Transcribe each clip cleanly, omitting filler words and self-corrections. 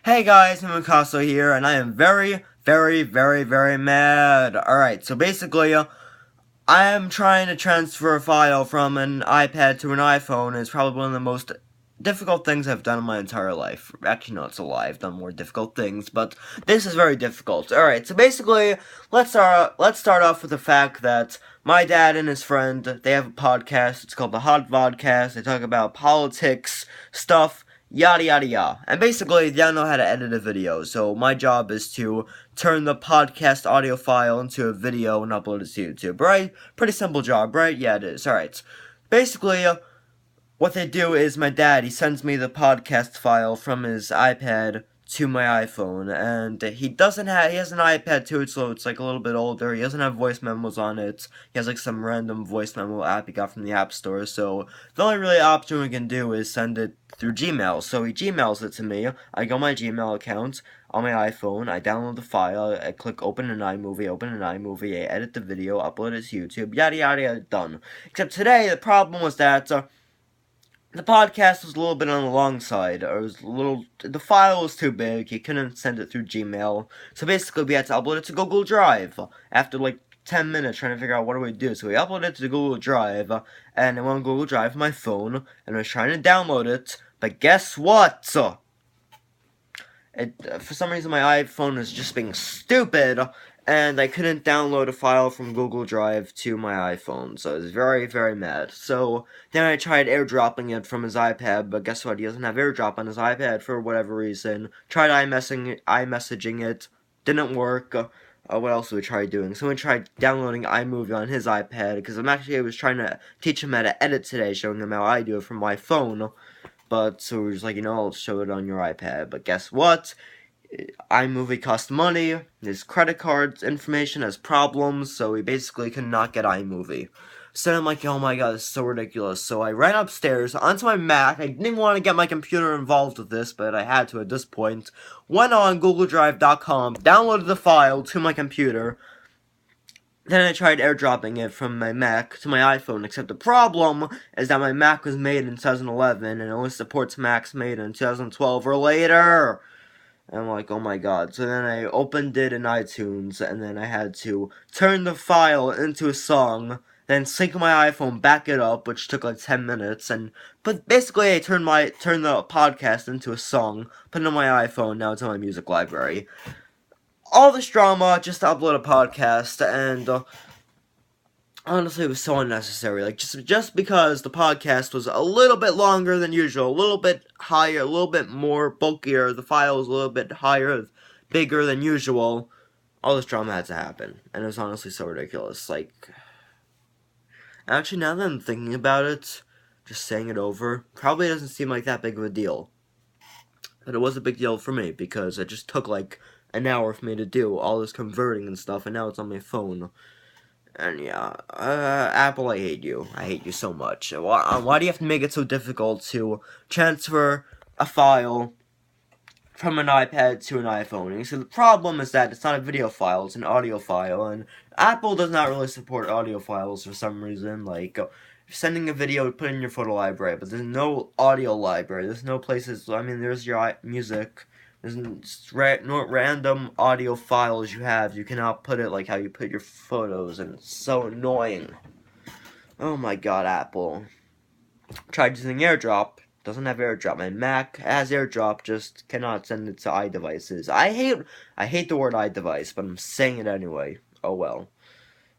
Hey guys, Mikaso here, and I am very, very, very, very mad. Alright, so basically, I am trying to transfer a file from an iPad to an iPhone. It's probably one of the most difficult things I've done in my entire life. Actually, no, it's a lie. I've done more difficult things, but this is very difficult. Alright, so basically, let's start off with the fact that my dad and his friend, they have a podcast. It's called the HotVodkast. They talk about politics, stuff, yada yada yada. And basically, they don't know how to edit a video, so my job is to turn the podcast audio file into a video and upload it to YouTube, right? Pretty simple job, right? Yeah, it is. Alright. Basically, what they do is my dad, he sends me the podcast file from his iPad to my iPhone, and he has an iPad too, so it's like a little bit older. He doesn't have voice memos on it. He has like some random voice memo app he got from the App Store, so the only really option we can do is send it through Gmail. So he Gmails it to me. I go my Gmail account on my iPhone, I download the file, I click open an iMovie, I edit the video, upload it to YouTube, yada yada yada, done. Except today, the problem was that the podcast was a little bit on the long side, or the file was too big, he couldn't send it through Gmail, so basically we had to upload it to Google Drive, after like 10 minutes trying to figure out what do we do, so we uploaded it to Google Drive, and I went on Google Drive on my phone, and I was trying to download it, but guess what? For some reason my iPhone is just being stupid, and I couldn't download a file from Google Drive to my iPhone, so I was very, very mad. So then I tried airdropping it from his iPad, but guess what? He doesn't have airdrop on his iPad for whatever reason. Tried iMessaging it, didn't work. What else did we try doing? So we tried downloading iMovie on his iPad, because I was trying to teach him how to edit today, showing him how I do it from my phone. But, so we were just like, I'll show it on your iPad. But guess what? iMovie costs money, his credit card information has problems, so he basically could not get iMovie. So I'm like, oh my god, this is so ridiculous. So I ran upstairs onto my Mac. I didn't want to get my computer involved with this, but I had to at this point. Went on GoogleDrive.com, downloaded the file to my computer. Then I tried airdropping it from my Mac to my iPhone, except the problem is that my Mac was made in 2011 and only supports Macs made in 2012 or later. And I'm like, oh my god. So then I opened it in iTunes, and then I had to turn the file into a song, then sync my iPhone, back it up, which took like 10 minutes, but basically I turned the podcast into a song, put it on my iPhone, now it's on my music library. All this drama just to upload a podcast, and honestly, it was so unnecessary. Like, just because the podcast was a little bit longer than usual, a little bit higher, a little bit more bulkier, the file was a little bit higher, bigger than usual, all this drama had to happen. And it was honestly so ridiculous. Like, actually, now that I'm thinking about it, just saying it over, probably doesn't seem like that big of a deal. But it was a big deal for me, because it just took like an hour for me to do all this converting and stuff, and now it's on my phone. And yeah, Apple, I hate you. I hate you so much. Why do you have to make it so difficult to transfer a file from an iPad to an iPhone? And so the problem is that it's not a video file, it's an audio file, and Apple does not really support audio files for some reason. Like, sending a video, put it in your photo library, but there's no audio library. There's no places, there's your music. There's no random audio files you have. You cannot put it like how you put your photos, and it's so annoying. Oh my god, Apple. Tried using AirDrop. Doesn't have AirDrop. My Mac has AirDrop, just cannot send it to iDevices. I hate the word iDevice, but I'm saying it anyway. Oh well.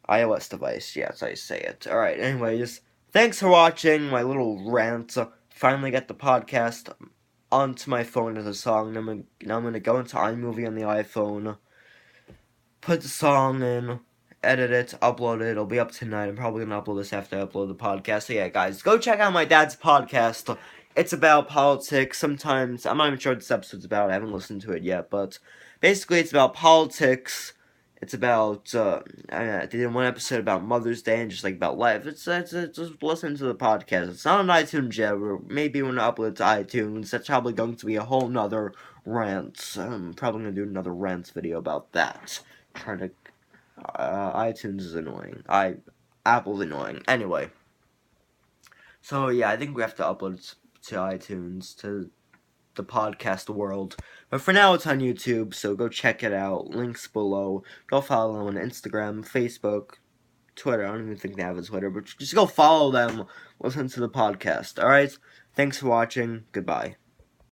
iOS device, yes, I say it. Alright, anyways, thanks for watching my little rant. Finally got the podcast onto my phone as a song. Now I'm gonna go into iMovie on the iPhone, put the song in, edit it, upload it. It'll be up tonight. I'm probably gonna upload this after I upload the podcast. So yeah, guys, go check out my dad's podcast. It's about politics. Sometimes, I'm not even sure what this episode's about. I haven't listened to it yet, but basically it's about politics. It's about, I did one episode about Mother's Day and just like about life. It's just listen to the podcast. It's not on iTunes yet. Maybe when I upload it to iTunes, that's probably going to be a whole nother rant. I'm probably going to do another rant video about that. Trying to, iTunes is annoying. Apple's annoying. Anyway. So yeah, I think we have to upload it to iTunes to the podcast world. But for now, it's on YouTube, so go check it out. Links below. Go follow them on Instagram, Facebook, Twitter. I don't even think they have a Twitter, but just go follow them. Listen to the podcast. Alright? Thanks for watching. Goodbye.